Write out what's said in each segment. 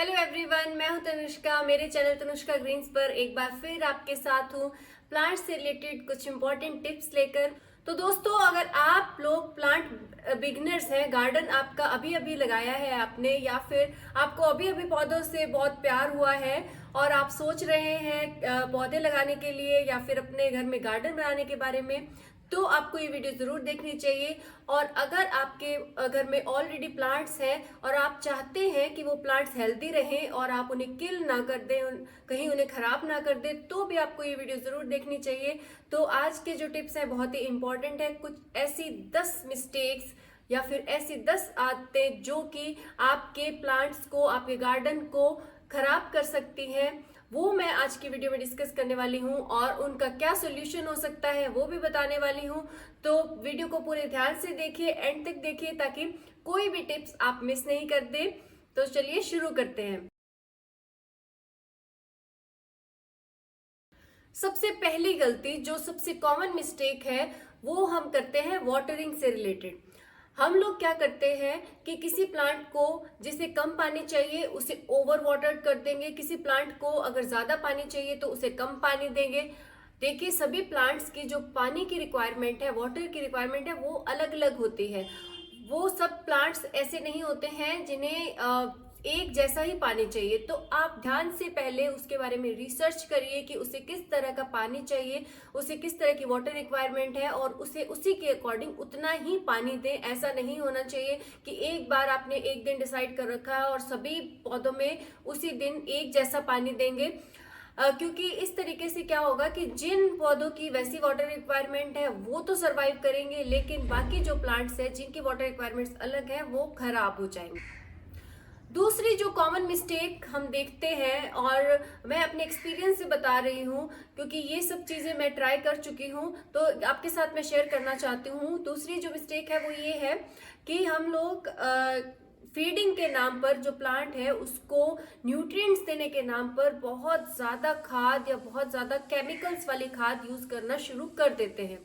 Hello everyone, मैं हूं तनुष्का। मेरे चैनल तनुष्का ग्रीन्स पर एक बार फिर आपके साथ हूं प्लांट से रिलेटेड कुछ इंपॉर्टेंट टिप्स लेकर। तो दोस्तों, अगर आप लोग प्लांट बिगिनर्स हैं, गार्डन आपका अभी अभी लगाया है आपने, या फिर आपको अभी अभी पौधों से बहुत प्यार हुआ है और आप सोच रहे हैं पौधे लगाने के लिए या फिर अपने घर में गार्डन बनाने के बारे में, तो आपको ये वीडियो जरूर देखनी चाहिए। और अगर आपके घर में ऑलरेडी प्लांट्स हैं और आप चाहते हैं कि वो प्लांट्स हेल्दी रहें और आप उन्हें किल ना कर दें, कहीं उन्हें खराब ना कर दें, तो भी आपको ये वीडियो जरूर देखनी चाहिए। तो आज के जो टिप्स हैं बहुत ही इंपॉर्टेंट है। कुछ ऐसी 10 मिस्टेक्स या फिर ऐसी 10 आदतें जो कि आपके प्लांट्स को, आपके गार्डन को खराब कर सकती हैं, वो मैं आज की वीडियो में डिस्कस करने वाली हूँ और उनका क्या सोल्यूशन हो सकता है वो भी बताने वाली हूँ। तो वीडियो को पूरे ध्यान से देखिए, एंड तक देखिए, ताकि कोई भी टिप्स आप मिस नहीं कर दे। तो चलिए शुरू करते हैं। सबसे पहली गलती, जो सबसे कॉमन मिस्टेक है, वो हम करते हैं वाटरिंग से रिलेटेड। हम लोग क्या करते हैं कि किसी प्लांट को जिसे कम पानी चाहिए उसे ओवर वाटर कर देंगे, किसी प्लांट को अगर ज्यादा पानी चाहिए तो उसे कम पानी देंगे। देखिए, सभी प्लांट्स की जो पानी की रिक्वायरमेंट है, वाटर की रिक्वायरमेंट है, वो अलग अलग होती है। वो सब प्लांट्स ऐसे नहीं होते हैं जिन्हें एक जैसा ही पानी चाहिए। तो आप ध्यान से पहले उसके बारे में रिसर्च करिए कि उसे किस तरह का पानी चाहिए, उसे किस तरह की वाटर रिक्वायरमेंट है, और उसे उसी के अकॉर्डिंग उतना ही पानी दें। ऐसा नहीं होना चाहिए कि एक बार आपने एक दिन डिसाइड कर रखा है और सभी पौधों में उसी दिन एक जैसा पानी देंगे। क्योंकि इस तरीके से क्या होगा कि जिन पौधों की वैसी वाटर रिक्वायरमेंट है वो तो सरवाइव करेंगे, लेकिन बाकी जो प्लांट्स है जिनकी वाटर रिक्वायरमेंट्स अलग है वो खराब हो जाएंगे। दूसरी जो कॉमन मिस्टेक हम देखते हैं, और मैं अपने एक्सपीरियंस से बता रही हूँ क्योंकि ये सब चीज़ें मैं ट्राई कर चुकी हूँ, तो आपके साथ मैं शेयर करना चाहती हूँ। दूसरी जो मिस्टेक है वो ये है कि हम लोग फीडिंग के नाम पर, जो प्लांट है उसको न्यूट्रिएंट्स देने के नाम पर बहुत ज़्यादा खाद या बहुत ज़्यादा केमिकल्स वाली खाद यूज़ करना शुरू कर देते हैं।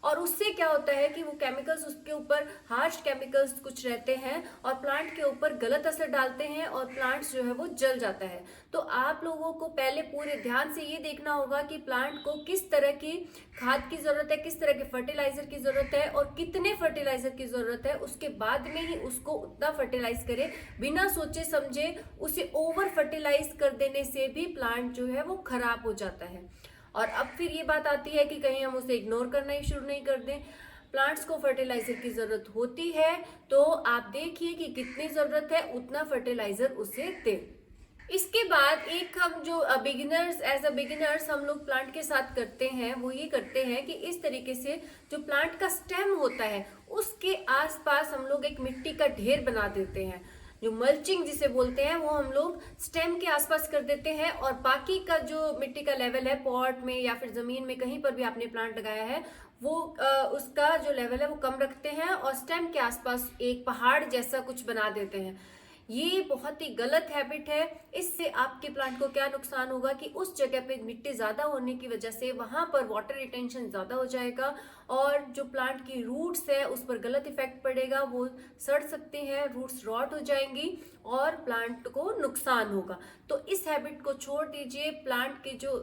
और उससे क्या होता है कि वो केमिकल्स, उसके ऊपर हार्श केमिकल्स कुछ रहते हैं और प्लांट के ऊपर गलत असर डालते हैं और प्लांट्स जो है वो जल जाता है। तो आप लोगों को पहले पूरे ध्यान से ये देखना होगा कि प्लांट को किस तरह की खाद की जरूरत है, किस तरह के फर्टिलाइजर की जरूरत है और कितने फर्टिलाइजर की जरूरत है। उसके बाद में ही उसको उतना फर्टिलाइज करें। बिना सोचे समझे उसे ओवर फर्टिलाइज कर देने से भी प्लांट जो है वो खराब हो जाता है। और अब फिर ये बात आती है कि कहीं हम उसे इग्नोर करना ही शुरू नहीं कर दें। प्लांट्स को फर्टिलाइजर की जरूरत होती है, तो आप देखिए कि कितनी जरूरत है, उतना फर्टिलाइजर उसे दें। इसके बाद एक हम जो बिगिनर्स, एज अ बिगिनर्स हम लोग प्लांट के साथ करते हैं वो ये करते हैं कि इस तरीके से जो प्लांट का स्टेम होता है उसके आसपास हम लोग एक मिट्टी का ढेर बना देते हैं। जो मल्चिंग जिसे बोलते हैं वो हम लोग स्टेम के आसपास कर देते हैं, और बाकी का जो मिट्टी का लेवल है पॉट में या फिर जमीन में कहीं पर भी आपने प्लांट लगाया है वो उसका जो लेवल है वो कम रखते हैं और स्टेम के आसपास एक पहाड़ जैसा कुछ बना देते हैं। ये बहुत ही गलत हैबिट है। इससे आपके प्लांट को क्या नुकसान होगा कि उस जगह पे मिट्टी ज्यादा होने की वजह से वहां पर वाटर रिटेंशन ज्यादा हो जाएगा और जो प्लांट की रूट्स है उस पर गलत इफेक्ट पड़ेगा, वो सड़ सकती हैं, रूट्स रॉट हो जाएंगी और प्लांट को नुकसान होगा। तो इस हैबिट को छोड़ दीजिए। प्लांट के जो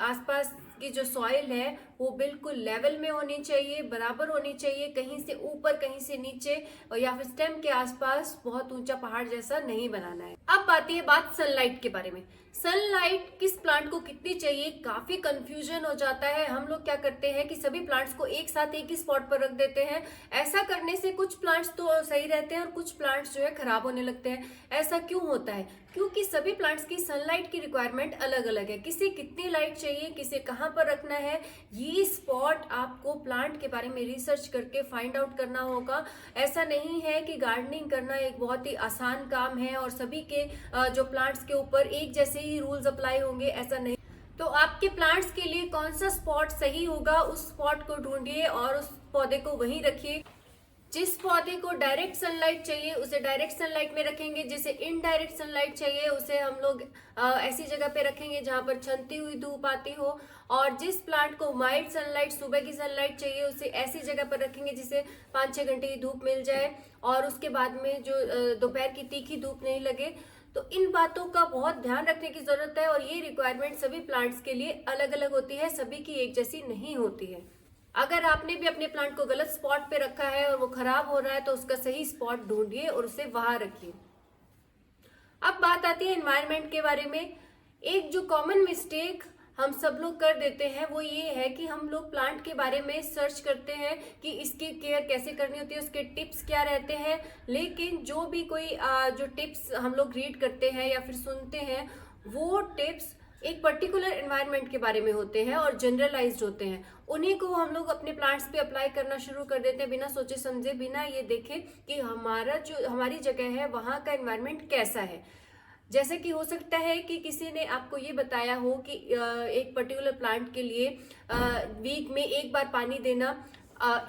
आसपास की जो सॉइल है वो बिल्कुल लेवल में होनी चाहिए, बराबर होनी चाहिए, कहीं से ऊपर कहीं से नीचे, और या फिर स्टेम के आसपास बहुत ऊंचा पहाड़ जैसा नहीं बनाना है। अब आती है बात सनलाइट के बारे में। सनलाइट किस प्लांट को कितनी चाहिए, काफी कंफ्यूजन हो जाता है। हम लोग क्या करते हैं कि सभी प्लांट्स को एक साथ एक ही स्पॉट पर रख देते हैं। ऐसा करने से कुछ प्लांट्स तो सही रहते हैं और कुछ प्लांट्स जो है खराब होने लगते हैं। ऐसा क्यों होता है? क्योंकि सभी प्लांट्स की सनलाइट की रिक्वायरमेंट अलग अलग है। किसे कितनी लाइट चाहिए, किसे कहाँ पर रखना है, ये स्पॉट आपको प्लांट के बारे में रिसर्च करके फाइंड आउट करना होगा। ऐसा नहीं है कि गार्डनिंग करना एक बहुत ही आसान काम है और सभी के जो प्लांट्स के ऊपर एक जैसे ही रूल्स अप्लाई होंगे, ऐसा नहीं। तो आपके प्लांट्स के लिए कौन सा स्पॉट सही होगा, उस स्पॉट को ढूंढिए और उस पौधे को वहीं रखिए। जिस पौधे को डायरेक्ट सनलाइट चाहिए उसे डायरेक्ट सनलाइट में रखेंगे, जिसे इनडायरेक्ट सनलाइट चाहिए उसे हम लोग ऐसी जगह पे रखेंगे जहां पर छनती हुई धूप आती हो। और जिस प्लांट को वाइट सनलाइट, सुबह की सनलाइट चाहिए, उसे ऐसी जगह पर रखेंगे जिसे 5-6 घंटे की धूप मिल जाए और उसके बाद में जो दोपहर की तीखी धूप नहीं लगे। तो इन बातों का बहुत ध्यान रखने की जरूरत है, और ये रिक्वायरमेंट सभी प्लांट्स के लिए अलग अलग होती है, सभी की एक जैसी नहीं होती है। अगर आपने भी अपने प्लांट को गलत स्पॉट पे रखा है और वो खराब हो रहा है, तो उसका सही स्पॉट ढूंढिए और उसे वहां रखिए। अब बात आती है एनवायरनमेंट के बारे में। एक जो कॉमन मिस्टेक हम सब लोग कर देते हैं वो ये है कि हम लोग प्लांट के बारे में सर्च करते हैं कि इसकी केयर कैसे करनी होती है, उसके टिप्स क्या रहते हैं, लेकिन जो भी कोई जो टिप्स हम लोग रीड करते हैं या फिर सुनते हैं, वो टिप्स एक पर्टिकुलर एनवायरनमेंट के बारे में होते हैं और जनरलाइज्ड होते हैं। उन्हीं को हम लोग अपने प्लांट्स पे अप्लाई करना शुरू कर देते हैं बिना सोचे समझे, बिना ये देखे कि हमारी जगह है वहाँ का एनवायरनमेंट कैसा है। जैसे कि हो सकता है कि किसी ने आपको ये बताया हो कि एक पर्टिकुलर प्लांट के लिए वीक में एक बार पानी देना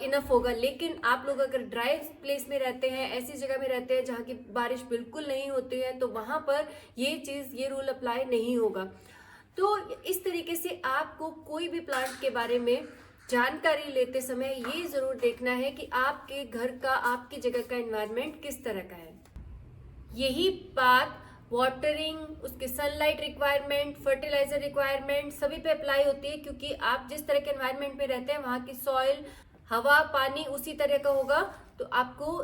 इनफ होगा, लेकिन आप लोग अगर ड्राई प्लेस में रहते हैं, ऐसी जगह में रहते हैं जहाँ की बारिश बिल्कुल नहीं होती है, तो वहां पर ये रूल अप्लाई नहीं होगा। तो इस तरीके से आपको कोई भी प्लांट के बारे में जानकारी लेते समय ये जरूर देखना है कि आपके घर का, आपकी जगह का एनवायरनमेंट किस तरह का है। यही बात वाटरिंग, उसके सनलाइट रिक्वायरमेंट, फर्टिलाइजर रिक्वायरमेंट सभी पे अप्लाई होती है, क्योंकि आप जिस तरह के एनवायरनमेंट में रहते हैं वहाँ की सॉइल, हवा, पानी उसी तरह का होगा। तो आपको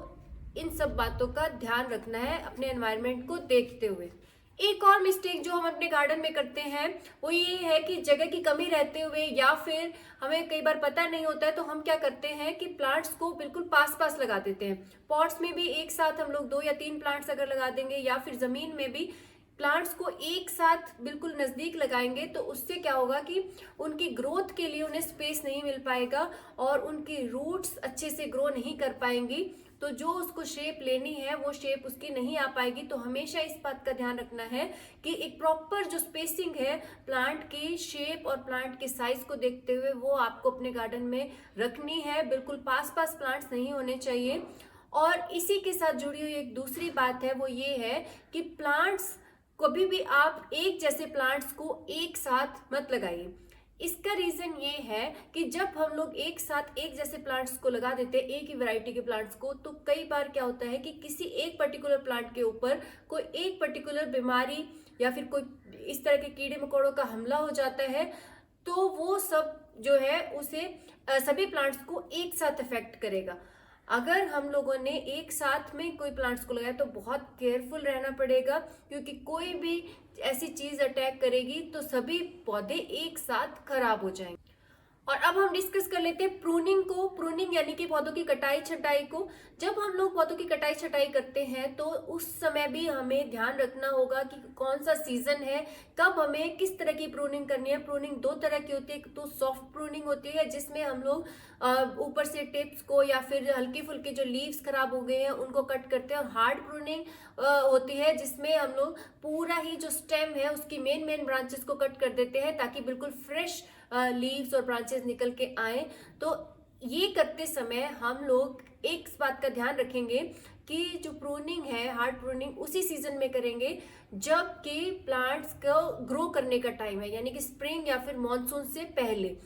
इन सब बातों का ध्यान रखना है अपने एनवायरनमेंट को देखते हुए। एक और मिस्टेक जो हम अपने गार्डन में करते हैं वो ये है कि जगह की कमी रहते हुए या फिर हमें कई बार पता नहीं होता है, तो हम क्या करते हैं कि प्लांट्स को बिल्कुल पास पास लगा देते हैं। पॉट्स में भी एक साथ हम लोग 2 या 3 प्लांट्स अगर लगा देंगे, या फिर जमीन में भी प्लांट्स को एक साथ बिल्कुल नजदीक लगाएंगे, तो उससे क्या होगा कि उनकी ग्रोथ के लिए उन्हें स्पेस नहीं मिल पाएगा और उनकी रूट्स अच्छे से ग्रो नहीं कर पाएंगी। तो जो उसको शेप लेनी है वो शेप उसकी नहीं आ पाएगी। तो हमेशा इस बात का ध्यान रखना है कि एक प्रॉपर जो स्पेसिंग है प्लांट की शेप और प्लांट के साइज को देखते हुए वो आपको अपने गार्डन में रखनी है। बिल्कुल पास पास प्लांट्स नहीं होने चाहिए। और इसी के साथ जुड़ी हुई एक दूसरी बात है, वो ये है कि प्लांट्स कभी भी आप एक जैसे प्लांट्स को एक साथ मत लगाइए। इसका रीजन ये है कि जब हम लोग एक साथ एक जैसे प्लांट्स को लगा देते हैं, एक ही वैरायटी के प्लांट्स को, तो कई बार क्या होता है कि किसी एक पर्टिकुलर प्लांट के ऊपर कोई एक पर्टिकुलर बीमारी या फिर कोई इस तरह के कीड़े मकोड़ों का हमला हो जाता है, तो वो सब जो है उसे सभी प्लांट्स को एक साथ इफेक्ट करेगा। अगर हम लोगों ने एक साथ में कोई प्लांट्स को लगाया तो बहुत केयरफुल रहना पड़ेगा, क्योंकि कोई भी ऐसी चीज अटैक करेगी तो सभी पौधे एक साथ खराब हो जाएंगे। और अब हम डिस्कस कर लेते हैं प्रूनिंग को। प्रूनिंग यानी कि पौधों की कटाई छटाई को। जब हम लोग पौधों की कटाई छटाई करते हैं तो उस समय भी हमें ध्यान रखना होगा कि कौन सा सीजन है, कब हमें किस तरह की प्रूनिंग करनी है। प्रूनिंग 2 तरह की होती है, एक तो सॉफ्ट प्रूनिंग होती है जिसमें हम लोग ऊपर से टिप्स को या फिर हल्की फुल्की जो लीव्स खराब हो गए हैं उनको कट करते हैं। और हार्ड प्रूनिंग होती है जिसमें हम लोग पूरा ही जो स्टेम है उसकी मेन ब्रांचेस को कट कर देते हैं ताकि बिल्कुल फ्रेश लीव्स और ब्रांचेस निकल के आए। तो ये करते समय हम लोग एक बात का ध्यान रखेंगे कि जो प्रूनिंग है, हार्ड प्रूनिंग उसी सीजन में करेंगे जब कि प्लांट्स को ग्रो करने का टाइम है, यानी कि स्प्रिंग या फिर मॉनसून से पहले।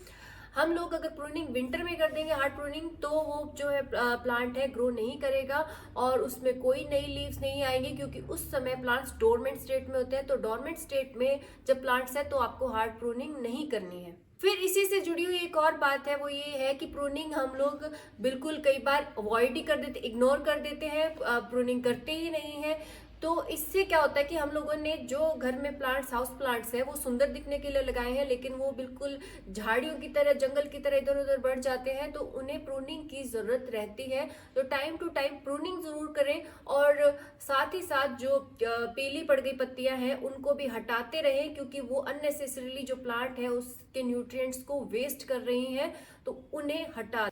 हम लोग अगर प्रूनिंग विंटर में कर देंगे हार्ड प्रूनिंग, तो वो जो है प्लांट है ग्रो नहीं करेगा और उसमें कोई नई लीव्स नहीं आएंगी, क्योंकि उस समय प्लांट्स डोरमेंट स्टेट में होते हैं। तो डोरमेंट स्टेट में जब प्लांट्स है तो आपको हार्ड प्रूनिंग नहीं करनी है। फिर इसी से जुड़ी हुई एक और बात है, वो ये है कि प्रूनिंग हम लोग बिल्कुल कई बार अवॉइड ही कर देते, इग्नोर कर देते हैं, प्रूनिंग करते ही नहीं है। तो इससे क्या होता है कि हम लोगों ने जो घर में प्लांट्स, हाउस प्लांट्स है, वो सुंदर दिखने के लिए लगाए हैं, लेकिन वो बिल्कुल झाड़ियों की तरह, जंगल की तरह इधर उधर बढ़ जाते हैं। तो उन्हें प्रूनिंग की जरूरत रहती है। तो टाइम टू टाइम प्रूनिंग जरूर करें और साथ ही साथ जो पीली पड़ गई पत्तियां हैं उनको भी हटाते रहें, क्योंकि वो अननेसेसरीली जो प्लांट है उसके न्यूट्रिएंट्स को वेस्ट कर रही हैं, तो उन्हें हटा।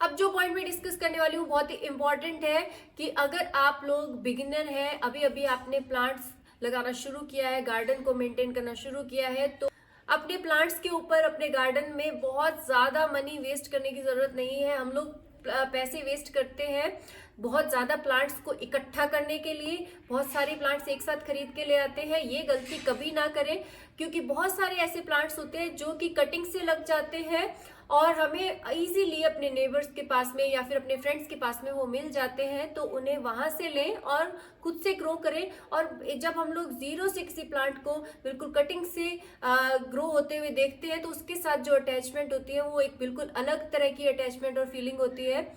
अब जो पॉइंट मैं डिस्कस करने वाली हूँ बहुत ही इंपॉर्टेंट है कि अगर आप लोग बिगिनर हैं, अभी अभी आपने प्लांट्स लगाना शुरू किया है, गार्डन को मेंटेन करना शुरू किया है, तो अपने प्लांट्स के ऊपर, अपने गार्डन में बहुत ज्यादा मनी वेस्ट करने की जरूरत नहीं है। हम लोग पैसे वेस्ट करते हैं बहुत ज्यादा प्लांट्स को इकट्ठा करने के लिए, बहुत सारे प्लांट्स एक साथ खरीद के ले आते हैं। ये गलती कभी ना करें, क्योंकि बहुत सारे ऐसे प्लांट्स होते हैं जो कि कटिंग से लग जाते हैं और हमें इजीली अपने नेबर्स के पास में या फिर अपने फ्रेंड्स के पास में वो मिल जाते हैं, तो उन्हें वहां से लें और खुद से ग्रो करें। और जब हम लोग जीरो से किसी प्लांट को बिल्कुल कटिंग से ग्रो होते हुए देखते हैं, तो उसके साथ जो अटैचमेंट होती है वो एक बिल्कुल अलग तरह की अटैचमेंट और फीलिंग होती है।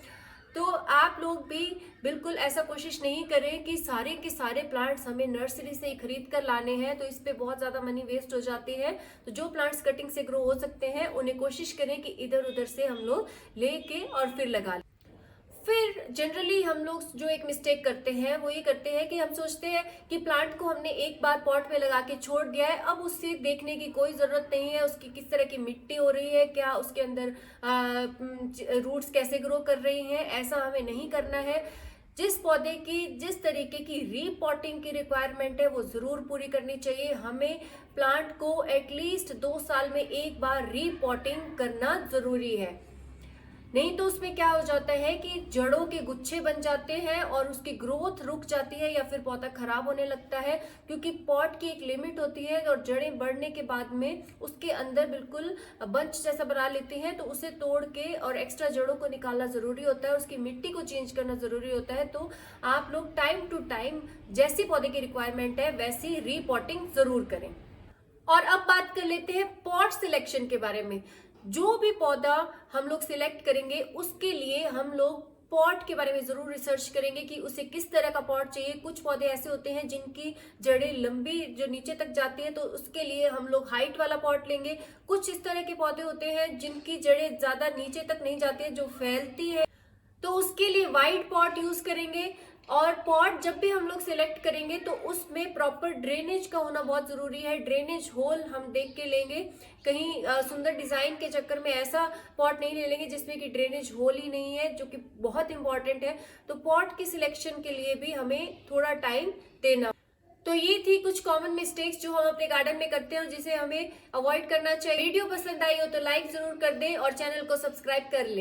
तो आप लोग भी बिल्कुल ऐसा कोशिश नहीं करें कि सारे के सारे प्लांट्स हमें नर्सरी से ही खरीद कर लाने हैं, तो इस पे बहुत ज़्यादा मनी वेस्ट हो जाती है। तो जो प्लांट्स कटिंग से ग्रो हो सकते हैं उन्हें कोशिश करें कि इधर उधर से हम लोग लेके और फिर लगा लें। फिर जनरली हम लोग जो एक मिस्टेक करते हैं वो ये करते हैं कि हम सोचते हैं कि प्लांट को हमने एक बार पॉट में लगा के छोड़ दिया है, अब उससे देखने की कोई ज़रूरत नहीं है उसकी किस तरह की मिट्टी हो रही है, क्या उसके अंदर रूट्स कैसे ग्रो कर रही हैं। ऐसा हमें नहीं करना है। जिस पौधे की जिस तरीके की रीपॉटिंग की रिक्वायरमेंट है वो ज़रूर पूरी करनी चाहिए। हमें प्लांट को एटलीस्ट 2 साल में एक बार रीपॉटिंग करना ज़रूरी है, नहीं तो उसमें क्या हो जाता है कि जड़ों के गुच्छे बन जाते हैं और उसकी ग्रोथ रुक जाती है या फिर पौधा खराब होने लगता है, क्योंकि पॉट की एक लिमिट होती है और जड़ें बढ़ने के बाद में उसके अंदर बिल्कुल बंच जैसा बना लेती हैं। तो उसे तोड़ के और एक्स्ट्रा जड़ों को निकालना जरूरी होता है, उसकी मिट्टी को चेंज करना जरूरी होता है। तो आप लोग टाइम टू टाइम जैसी पौधे की रिक्वायरमेंट है वैसी रीपॉटिंग जरूर करें। और अब बात कर लेते हैं पॉट सिलेक्शन के बारे में। जो भी पौधा हम लोग सिलेक्ट करेंगे उसके लिए हम लोग पॉट के बारे में जरूर रिसर्च करेंगे कि उसे किस तरह का पॉट चाहिए। कुछ पौधे ऐसे होते हैं जिनकी जड़ें लंबी जो नीचे तक जाती है, तो उसके लिए हम लोग हाइट वाला पॉट लेंगे। कुछ इस तरह के पौधे होते हैं जिनकी जड़ें ज्यादा नीचे तक नहीं जाती है, जो फैलती है, तो उसके लिए वाइड पॉट यूज करेंगे। और पॉट जब भी हम लोग सिलेक्ट करेंगे तो उसमें प्रॉपर ड्रेनेज का होना बहुत जरूरी है। ड्रेनेज होल हम देख के लेंगे, कहीं सुंदर डिजाइन के चक्कर में ऐसा पॉट नहीं ले लेंगे जिसमें कि ड्रेनेज होल ही नहीं है, जो कि बहुत इंपॉर्टेंट है। तो पॉट की सिलेक्शन के लिए भी हमें थोड़ा टाइम देना। तो ये थी कुछ कॉमन मिस्टेक्स जो हम अपने गार्डन में करते हैं और जिसे हमें अवॉइड करना चाहिए। वीडियो पसंद आई हो तो लाइक जरूर कर दें और चैनल को सब्सक्राइब कर लें।